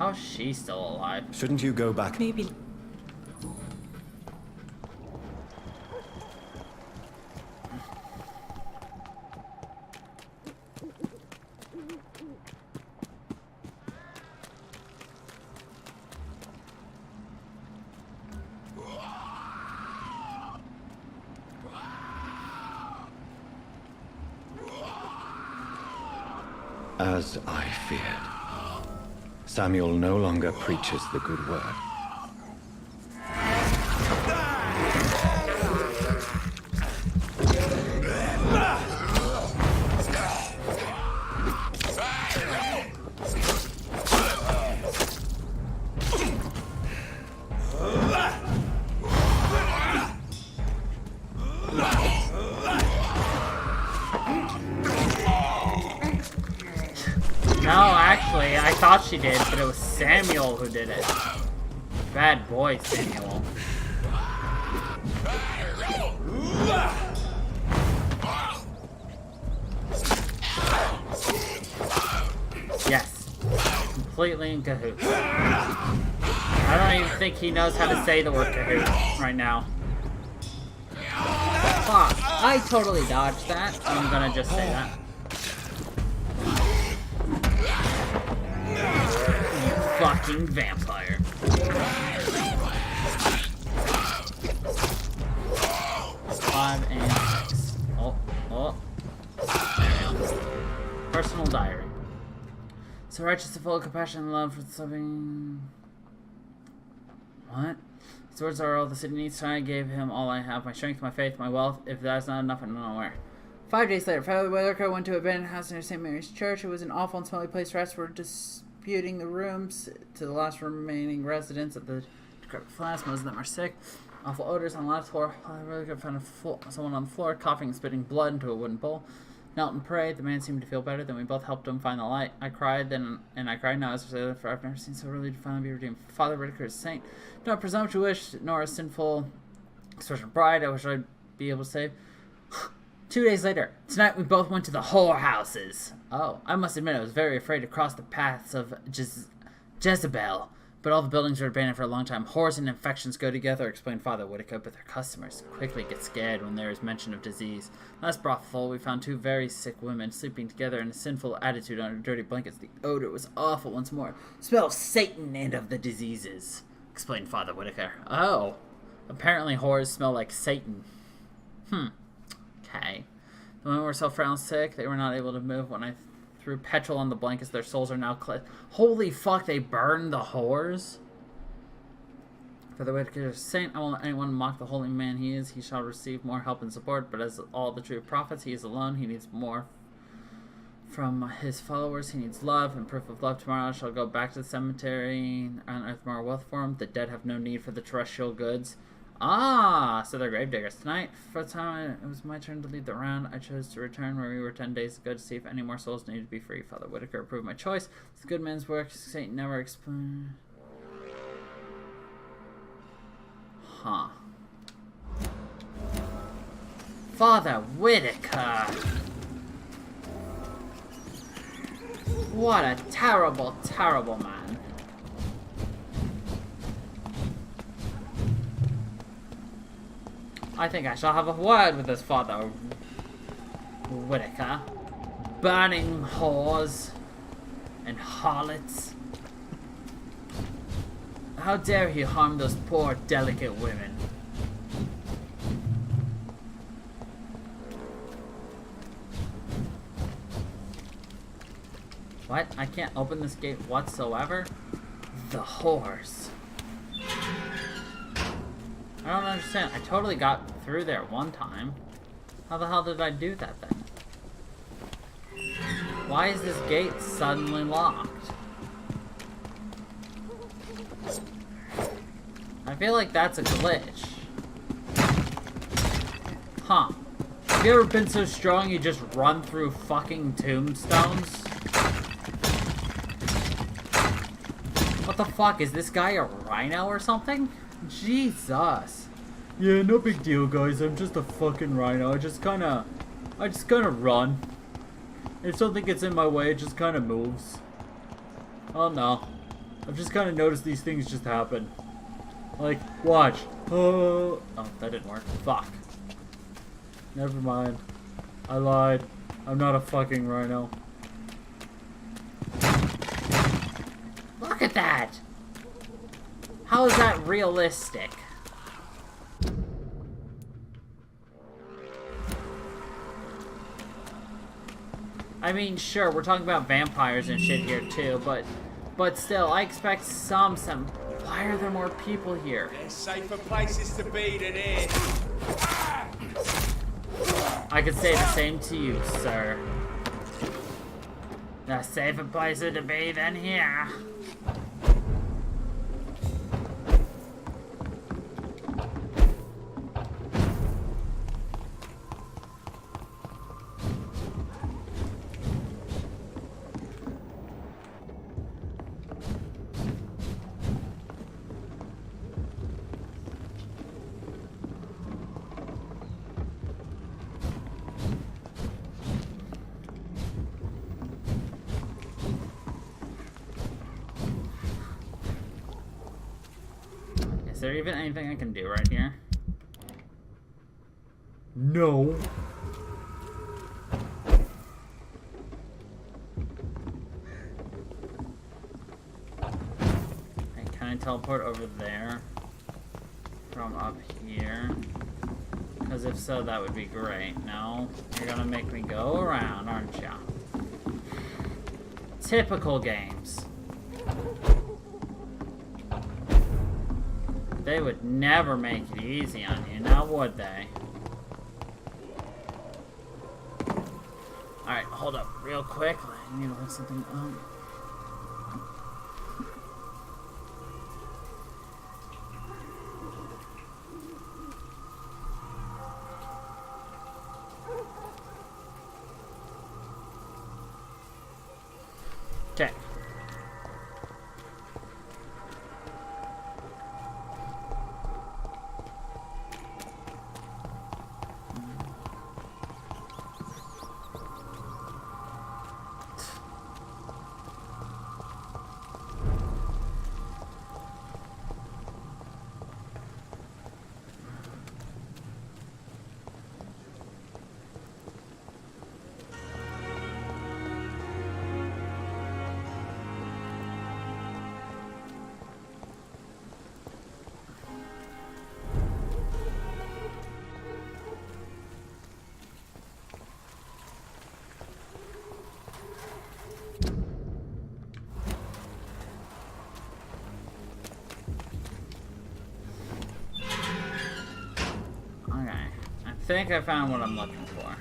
How's she still alive? Shouldn't you go back? Maybe. As I feared. Samuel no longer preaches the good word. No, actually, I thought she did, but it was Samuel who did it. Bad boy, Samuel. Yes. Completely in cahoots. I don't even think he knows how to say the word cahoots right now. Fuck, I totally dodged that. I'm gonna just say that. Fucking vampire. Five and six. Oh. Personal diary. So righteous and full of compassion and love for the suffering. What? His words are all the city needs. So I gave him all I have, my strength, my faith, my wealth. If that's not enough, I don't know where. 5 days later, Father Whitaker went to an abandoned house near St. Mary's Church. It was an awful and smelly place. Rats were disputing the rooms to the last remaining residents of the decrepit flats. Most of them are sick. Awful odors on the last floor. Father Whitaker found someone on the floor, coughing and spitting blood into a wooden bowl. Knelt and prayed. The man seemed to feel better. Then we both helped him find the light. I cried then, and I cried now as I lived, for I've never seen so early to finally be redeemed. Father Whitaker is a saint, not presumptuous, nor a sinful expression of pride. I wish I'd be able to say. 2 days later, tonight we both went to the whorehouses. Oh, I must admit I was very afraid to cross the paths of Jezebel. But all the buildings were abandoned for a long time. Whores and infections go together, explained Father Whitaker, but their customers quickly get scared when there is mention of disease. Last brothel, we found 2 very sick women sleeping together in a sinful attitude under dirty blankets. The odor was awful once more. Smell of Satan and of the diseases, explained Father Whitaker. Oh, apparently whores smell like Satan. Okay. The women were so frail and sick, they were not able to move. When I threw petrol on the blankets, their souls are now Holy fuck, they burned the whores? For the Whitaker saint, I won't let anyone mock the holy man he is. He shall receive more help and support, but as all the true prophets, he is alone. He needs more from his followers. He needs love and proof of love. Tomorrow I shall go back to the cemetery and unearth more wealth for him. The dead have no need for the terrestrial goods. Ah, so they're gravediggers. Tonight, for the time it was my turn to lead the round, I chose to return where we were 10 days ago to see if any more souls needed to be free. Father Whitaker approved my choice. It's a good man's work. Satan never explained. Huh. Father Whitaker! What a terrible, terrible man. I think I shall have a word with this Father Whitaker. Burning whores and harlots. How dare he harm those poor, delicate women? What? I can't open this gate whatsoever? The whores. I don't understand. I totally got through there one time. How the hell did I do that then? Why is this gate suddenly locked? I feel like that's a glitch. Huh. Have you ever been so strong you just run through fucking tombstones? What the fuck? Is this guy a rhino or something? Jesus. Yeah, no big deal, guys. I'm just a fucking rhino. I just kinda run. If something gets in my way, it just kinda moves. Oh no. I've just kind of noticed these things just happen. Like, watch. Oh, that didn't work. Fuck. Never mind. I lied. I'm not a fucking rhino. Look at that! How is that realistic? I mean, sure, we're talking about vampires and shit here too, but still, I expect some. Why are there more people here? There's safer places to be than here. I could say the same to you, sir. There's safer places to be than here. Is there even anything I can do right here? No. And can I teleport over there from up here? Because if so, that would be great. No, you're gonna make me go around, aren't ya? Typical games. They would never make it easy on you, now would they? Alright, hold up real quick. I need to look something up. Okay. I think I found what I'm looking for.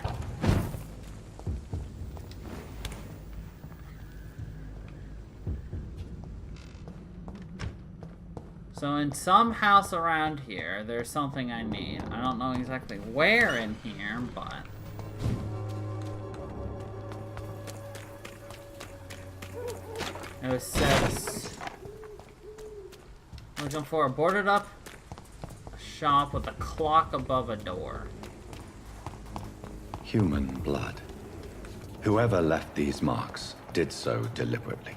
So in some house around here, there's something I need. I don't know exactly where in here, but... it says... looking for a boarded up shop with a clock above a door. Human blood. Whoever left these marks did so deliberately.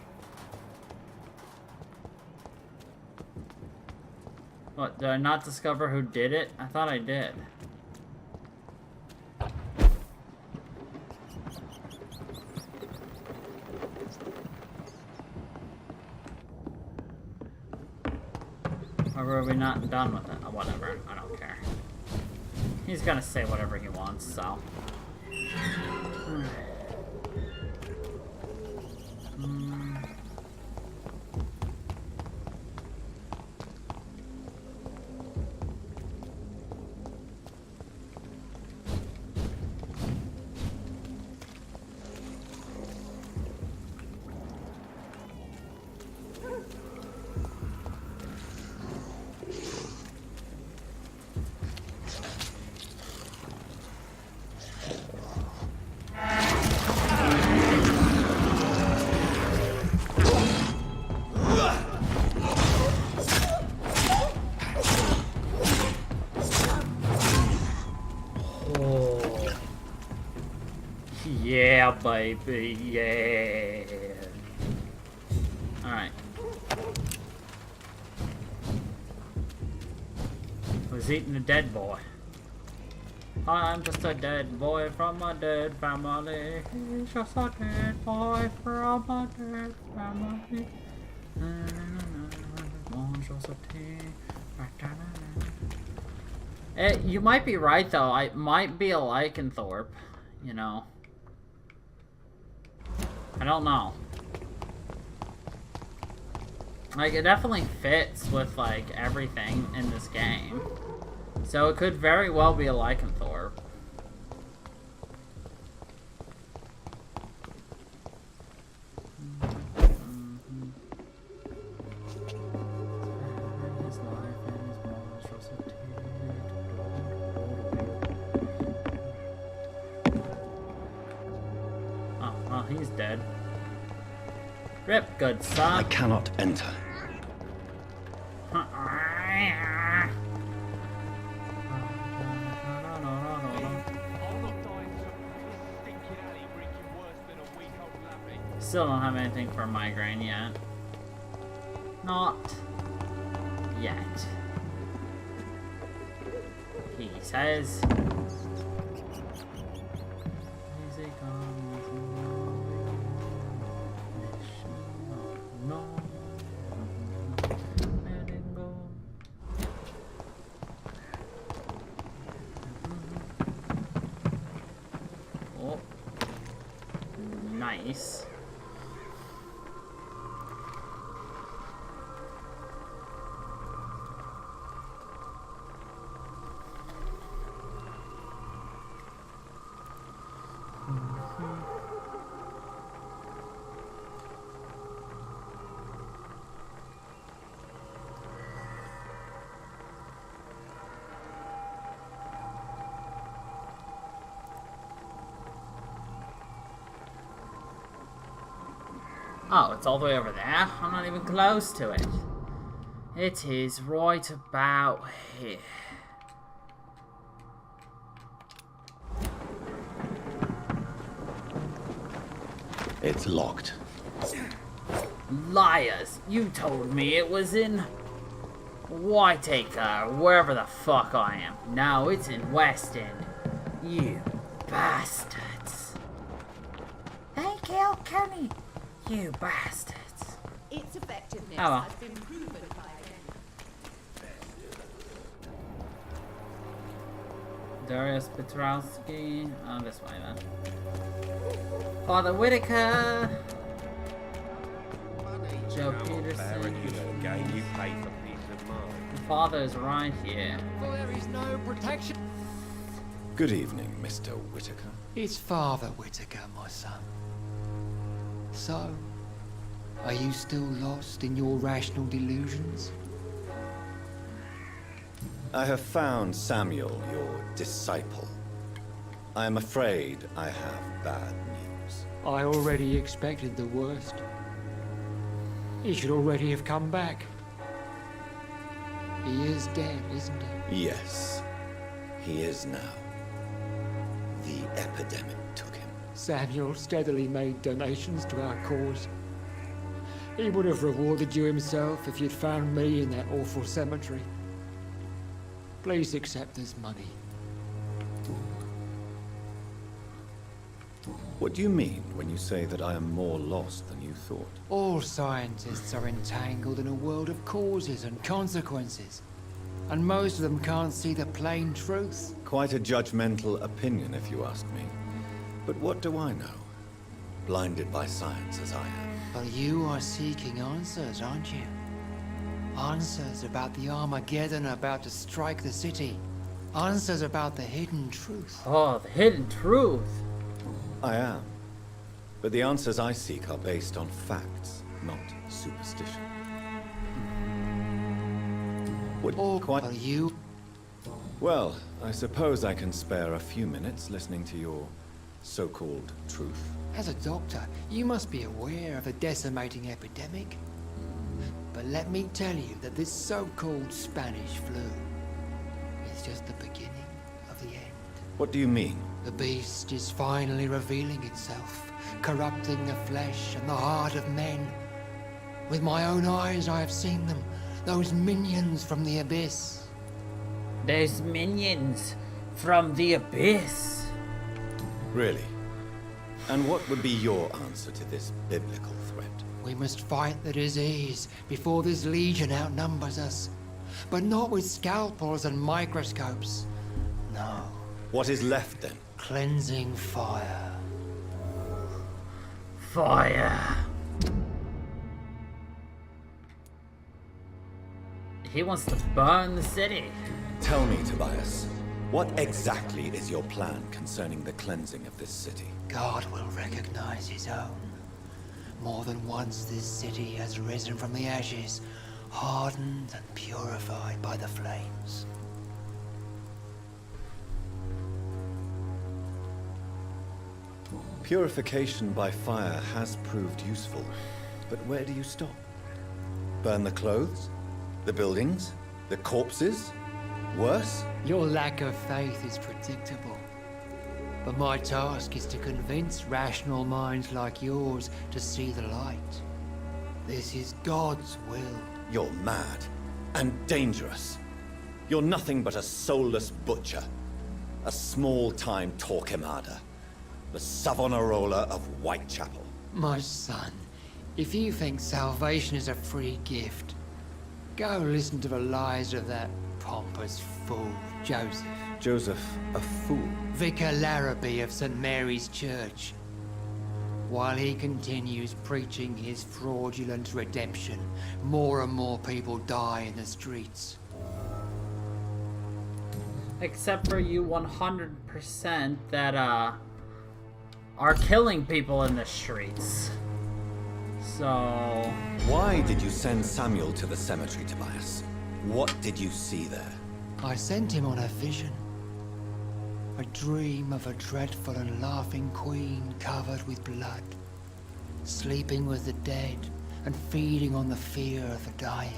What, did I not discover who did it? I thought I did. Or were we not done with it? Oh, whatever, I don't care. He's gonna say whatever he wants, so... Yeah, baby, yeah. Alright. was eating a dead boy. I'm just a dead boy from a dead family. He's just a dead boy from a dead family. You might be right though. I might be a lycanthrope, you know. I don't know. Like, it definitely fits with, like, everything in this game. So it could very well be a lycanthrope. Oh, well, he's dead. Rip, good son. I cannot enter. Still don't have anything for migraine yet. Not yet. He says. Easy come, easy go. No. Let it go. Oh. Nice. Oh, it's all the way over there? I'm not even close to it. It is right about here. It's locked. Liars! You told me it was in Whitaker, wherever the fuck I am. Now it's in West End. You bastards. They killed Kenny. You bastards. Its effectiveness Oh well. has been proven by Darius Petrowski. Oh, this way then. Father Whitaker. Joe Peterson. You pay for peace of mind. The father's right here. There is no protection. Good evening, Mr. Whitaker. It's Father Whitaker, my son. So, are you still lost in your rational delusions? I have found Samuel, your disciple. I am afraid I have bad news. I already expected the worst. He should already have come back. He is dead, isn't he? Yes, he is now. The epidemic took him. Samuel steadily made donations to our cause. He would have rewarded you himself if you'd found me in that awful cemetery. Please accept this money. What do you mean when you say that I am more lost than you thought? All scientists are entangled in a world of causes and consequences. And most of them can't see the plain truth. Quite a judgmental opinion, if you ask me. But what do I know? Blinded by science as I am. But you are seeking answers, aren't you? Answers about the Armageddon about to strike the city. Answers about the hidden truth. Oh, the hidden truth. I am. But the answers I seek are based on facts, not superstition. What Are you? Well, I suppose I can spare a few minutes listening to your so-called truth. As a doctor, you must be aware of a decimating epidemic. But let me tell you that this so-called Spanish flu is just the beginning of the end. What do you mean? The beast is finally revealing itself, corrupting the flesh and the heart of men. With my own eyes I have seen them, those minions from the abyss. There's minions from the abyss. Really? And what would be your answer to this biblical threat? We must fight the disease before this legion outnumbers us. But not with scalpels and microscopes. No. What is left then? Cleansing fire. Fire. He wants to burn the city. Tell me, Tobias, what exactly is your plan concerning the cleansing of this city? God will recognize his own. More than once this city has risen from the ashes, hardened and purified by the flames. Purification by fire has proved useful, but where do you stop? Burn the clothes? The buildings? The corpses? Worse? Your lack of faith is predictable. But my task is to convince rational minds like yours to see the light. This is God's will. You're mad and dangerous. You're nothing but a soulless butcher. A small-time Torquemada. The Savonarola of Whitechapel. My son, if you think salvation is a free gift, go listen to the lies of that pompous fool, Joseph. Joseph, a fool. Vicar Larrabee of St. Mary's Church. While he continues preaching his fraudulent redemption, more and more people die in the streets. Except for you 100% that are killing people in the streets. So... Why did you send Samuel to the cemetery, Tobias? What did you see there? I sent him on a vision. A dream of a dreadful and laughing queen covered with blood, sleeping with the dead and feeding on the fear of the dying.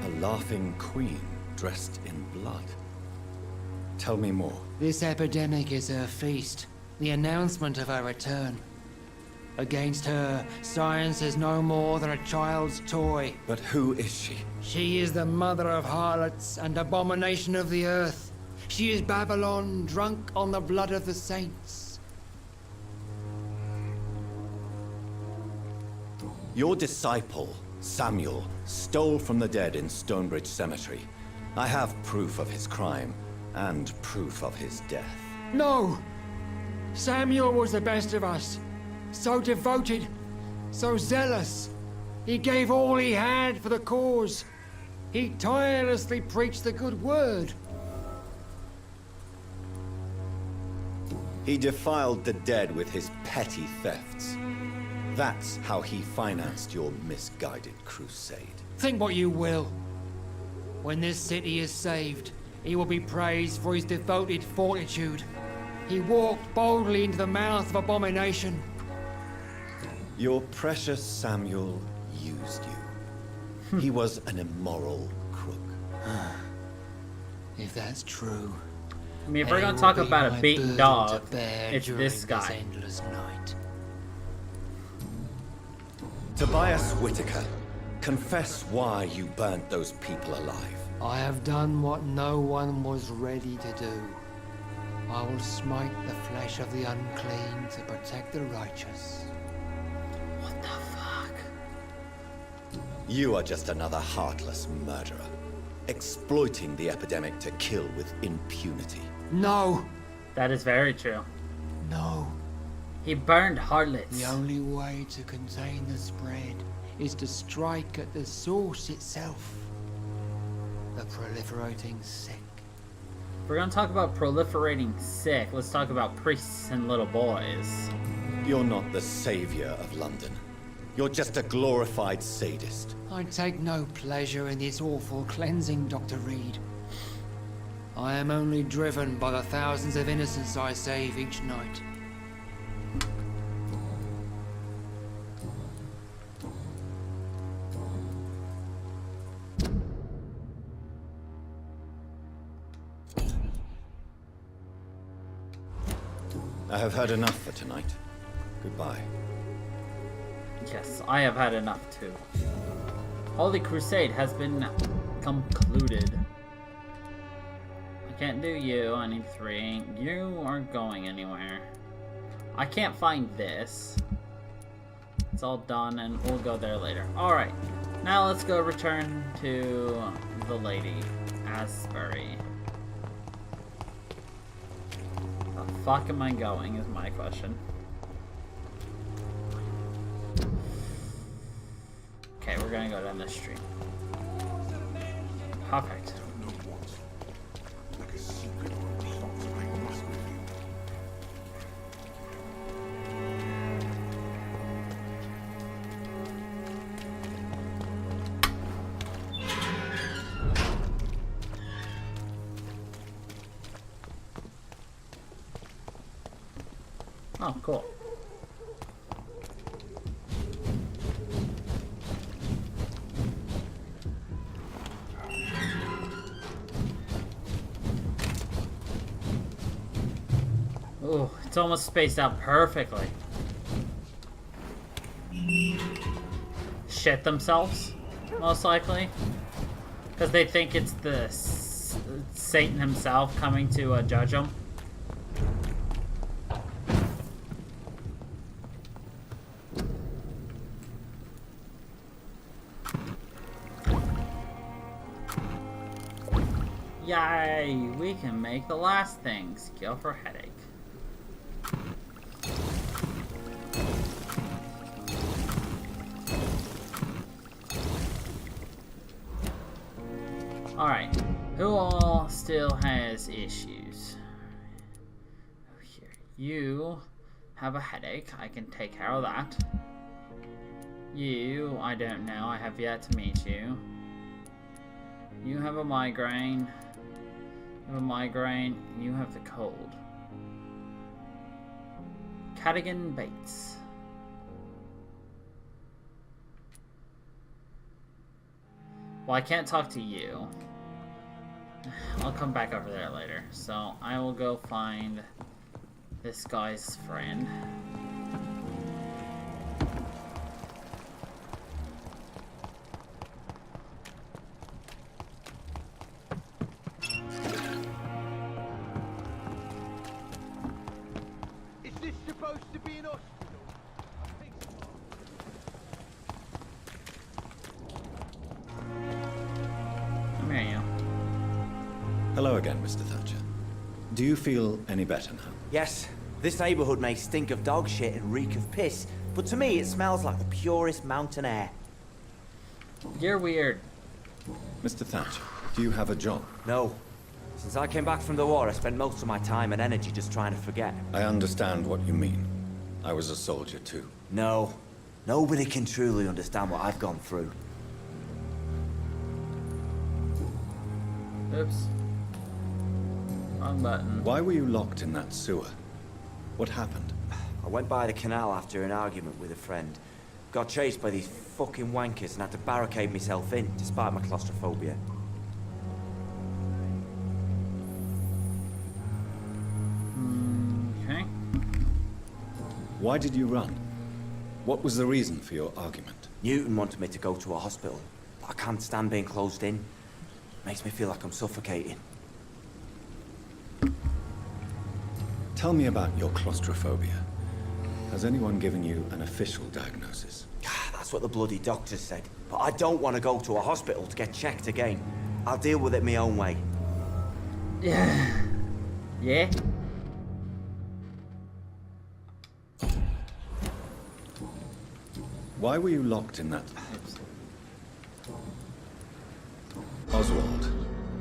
A laughing queen dressed in blood. Tell me more. This epidemic is her feast, the announcement of her return. Against her, science is no more than a child's toy. But who is she? She is the mother of harlots and abomination of the earth. She is Babylon, drunk on the blood of the saints. Your disciple, Samuel, stole from the dead in Stonebridge Cemetery. I have proof of his crime, and proof of his death. No! Samuel was the best of us. So devoted, so zealous. He gave all he had for the cause. He tirelessly preached the good word. He defiled the dead with his petty thefts. That's how he financed your misguided crusade. Think what you will. When this city is saved, he will be praised for his devoted fortitude. He walked boldly into the mouth of abomination. Your precious Samuel used you. He was an immoral crook. If that's true, I mean, if we're he gonna will talk be about a my beaten burden dog, to bear it's during this guy. endless night. Tobias Whitaker, confess why you burnt those people alive. I have done what no one was ready to do. I will smite the flesh of the unclean to protect the righteous. What the fuck? You are just another heartless murderer, exploiting the epidemic to kill with impunity. No! That is very true. No. He burned harlots. The only way to contain the spread is to strike at the source itself. The proliferating sick. If we're gonna talk about proliferating sick, let's talk about priests and little boys. You're not the savior of London. You're just a glorified sadist. I take no pleasure in this awful cleansing, Dr. Reed. I am only driven by the thousands of innocents I save each night. I have heard enough for tonight. Goodbye. Yes, I have had enough too. Holy Crusade has been concluded. I can't do you. I need 3. You aren't going anywhere. I can't find this. It's all done, and we'll go there later. Alright. Now let's go return to the lady, Asbury. The fuck am I going is my question. Okay, we're gonna go down this street. Perfect. Oh, cool. Ooh, it's almost spaced out perfectly. Shit themselves, most likely. Because they think it's the Satan himself coming to judge them. Yay! We can make the last thing. Skill for headache. Alright. Who all still has issues? Here. You have a headache. I can take care of that. You, I don't know. I have yet to meet you. You have a migraine. You have a migraine. You have the cold. Cadigan Bates. Well, I can't talk to you. I'll come back over there later. So I will go find this guy's friend. Is this supposed to be an hospital? I think so. Come here, you. Hello again, Mr. Thatcher. Do you feel any better now? Yes, this neighborhood may stink of dog shit and reek of piss, but to me it smells like the purest mountain air. You're weird. Mr. Thatcher, do you have a job? No. Since I came back from the war, I spent most of my time and energy just trying to forget. I understand what you mean. I was a soldier too. No. Nobody can truly understand what I've gone through. Oops. Wrong button. Why were you locked in that sewer? What happened? I went by the canal after an argument with a friend. Got chased by these fucking wankers and had to barricade myself in, despite my claustrophobia. Okay. Why did you run? What was the reason for your argument? Newton wanted me to go to a hospital, but I can't stand being closed in. Makes me feel like I'm suffocating. Tell me about your claustrophobia. Has anyone given you an official diagnosis? That's what the bloody doctor said. But I don't want to go to a hospital to get checked again. I'll deal with it my own way. Yeah. Yeah? Why were you locked in that? Oops. Oswald,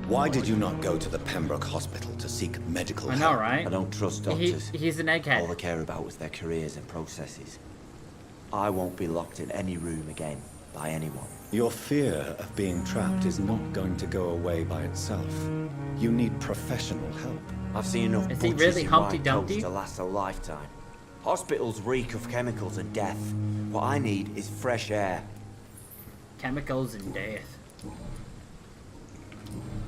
why did you not go to the Pembroke Hospital to seek medical I help? know, right? I don't trust doctors. He's an All they egghead. care about is their careers and processes. I won't be locked in any room again by anyone. Your fear of being trapped is not going to go away by itself. You need professional help. I've seen enough Is he butchers really in Humpty white Dumpty? coats to last a lifetime. Hospitals reek of chemicals and death. What I need is fresh air. Chemicals and death.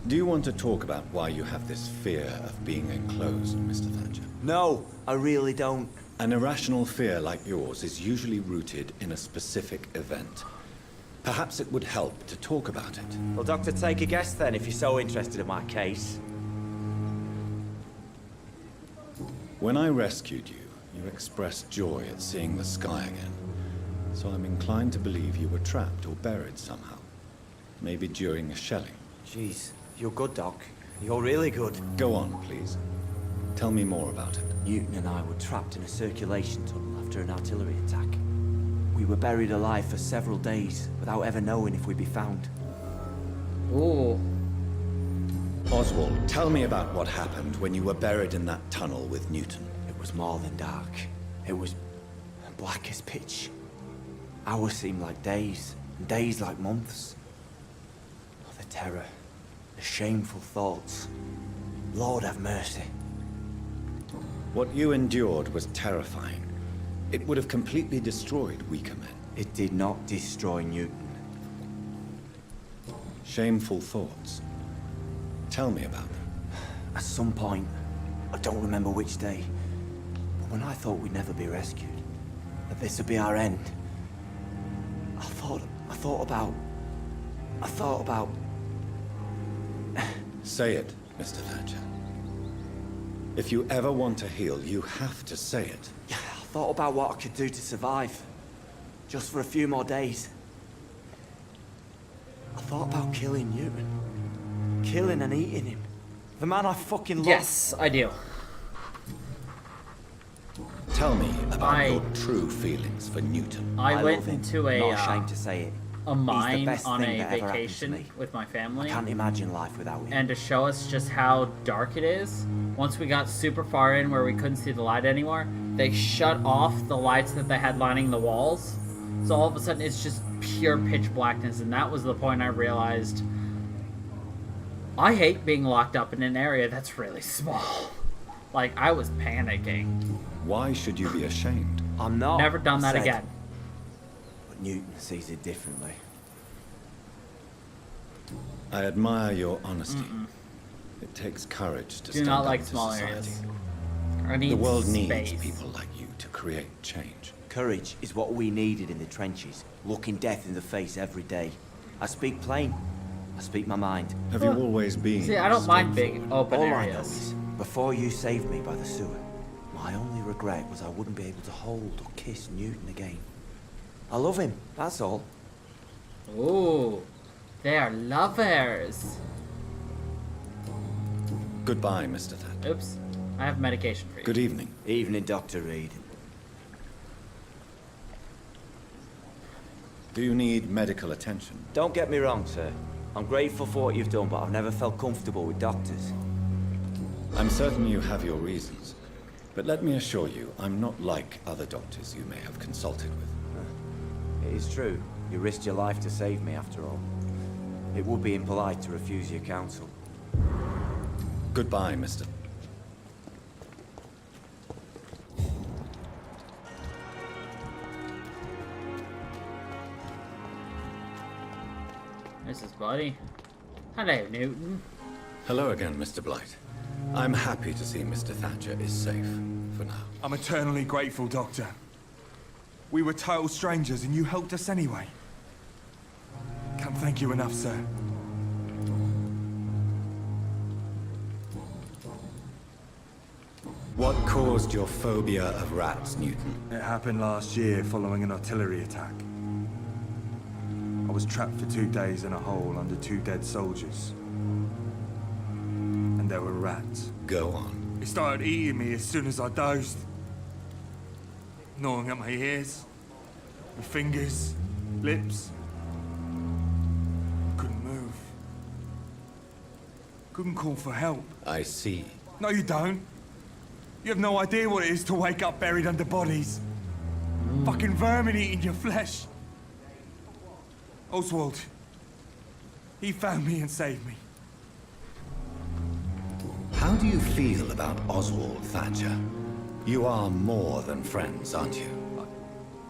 Do you want to talk about why you have this fear of being enclosed, Mr. Thatcher? No, I really don't. An irrational fear like yours is usually rooted in a specific event. Perhaps it would help to talk about it. Well, Doctor, take a guess then, if you're so interested in my case. When I rescued you, you expressed joy at seeing the sky again. So I'm inclined to believe you were trapped or buried somehow. Maybe during a shelling. Jeez, you're good, Doc. You're really good. Go on, please. Tell me more about it. Newton and I were trapped in a circulation tunnel after an artillery attack. We were buried alive for several days without ever knowing if we'd be found. Ooh. Oswald, tell me about what happened when you were buried in that tunnel with Newton. It was more than dark. It was black as pitch. Hours seemed like days, and days like months. Oh, the terror, the shameful thoughts. Lord have mercy. What you endured was terrifying. It would have completely destroyed weaker men. It did not destroy Newton. Shameful thoughts. Tell me about them. At some point, I don't remember which day, but when I thought we'd never be rescued, that this would be our end, I thought about... Say it, Mr. Thatcher. If you ever want to heal, you have to say it. I thought about what I could do to survive. Just for a few more days. I thought about killing Newton. Killing and eating him. The man I fucking love. Yes, I do. Tell me about your true feelings for Newton. I went love him. into Not ashamed to say it. a mine best on thing a that ever happened to vacation me. with my family. I can't imagine life without him. And to show us just how dark it is, once we got super far in where we couldn't see the light anymore, they shut off the lights that they had lining the walls. So all of a sudden it's just pure pitch blackness, and that was the point I realized I hate being locked up in an area that's really small. Like, I was panicking. Why should you be ashamed? I'm not. Never done that I said. again. But Newton sees it differently. I admire your honesty. It takes courage to Do stand not up like to small society. areas. I need The world space. needs people like you to create change. Courage is what we needed in the trenches. Looking death in the face every day. I speak plain. I speak my mind. Have you always been? See, I don't mind straightforward? big open All I know areas. is, before you saved me by the sewer, my only regret was I wouldn't be able to hold or kiss Newton again. I love him, that's all. Ooh, they are lovers. Goodbye, Mr. Thatcher. Oops, I have medication for you. Good evening. Evening, Dr. Reed. Do you need medical attention? Don't get me wrong, sir. I'm grateful for what you've done, but I've never felt comfortable with doctors. I'm certain you have your reasons. But let me assure you, I'm not like other doctors you may have consulted with. It is true. You risked your life to save me, after all. It would be impolite to refuse your counsel. Goodbye, Mr. This is Buddy. Hello, Newton. Hello again, Mr. Blight. I'm happy to see Mr. Thatcher is safe, for now. I'm eternally grateful, Doctor. We were total strangers and you helped us anyway. Can't thank you enough, sir. What caused your phobia of rats, Newton? It happened last year following an artillery attack. I was trapped for 2 days in a hole under 2 dead soldiers. And there were rats. Go on. They started eating me as soon as I dozed. Gnawing at my ears, my fingers, lips. Couldn't move. Couldn't call for help. I see. No, you don't. You have no idea what it is to wake up buried under bodies. Fucking vermin eating your flesh. Oswald. He found me and saved me. How do you feel about Oswald Thatcher? You are more than friends, aren't you?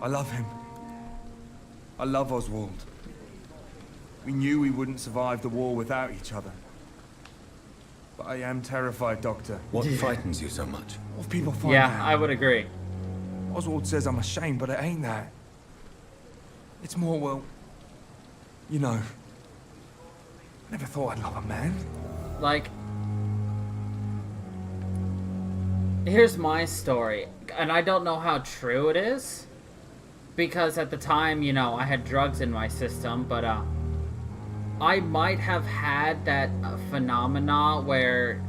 I love him. I love Oswald. We knew we wouldn't survive the war without each other. But I am terrified, Doctor. What frightens you so much? What if people find Yeah, out? I would agree. Oswald says I'm ashamed, but it ain't that. It's more, well, You know, I never thought I'd love a man. Like, here's my story, and I don't know how true it is, because at the time, you know, I had drugs in my system, but I might have had that phenomena where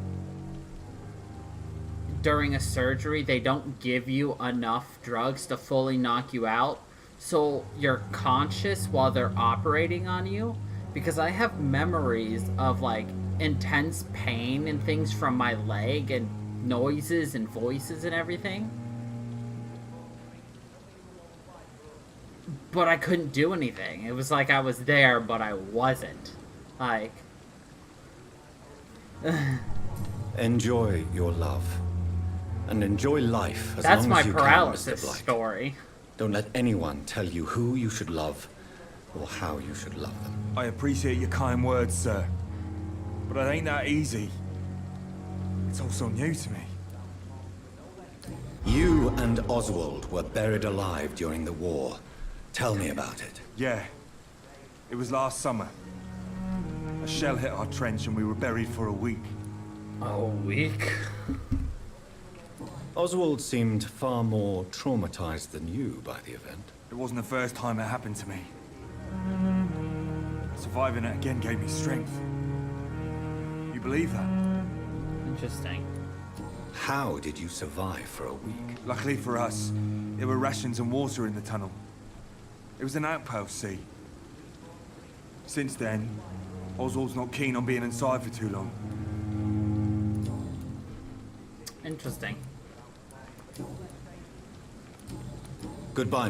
during a surgery they don't give you enough drugs to fully knock you out, so you're conscious while they're operating on you, because I have memories of like intense pain and things from my leg and noises and voices and everything, but I couldn't do anything. It was like I was there but I wasn't, like Enjoy your love. And enjoy life as that's long my as you paralysis can, Mr. Blight. story. Don't let anyone tell you who you should love or how you should love them. I appreciate your kind words, sir. But it ain't that easy. It's all so new to me. You and Oswald were buried alive during the war. Tell me about it. Yeah. It was last summer. A shell hit our trench and we were buried for a week. A week? Oswald seemed far more traumatized than you by the event. It wasn't the first time it happened to me. Surviving it again gave me strength. You believe that? Interesting. How did you survive for a week? Luckily for us, there were rations and water in the tunnel. It was an outpost, see. Since then, Oswald's not keen on being inside for too long. Interesting. Goodbye,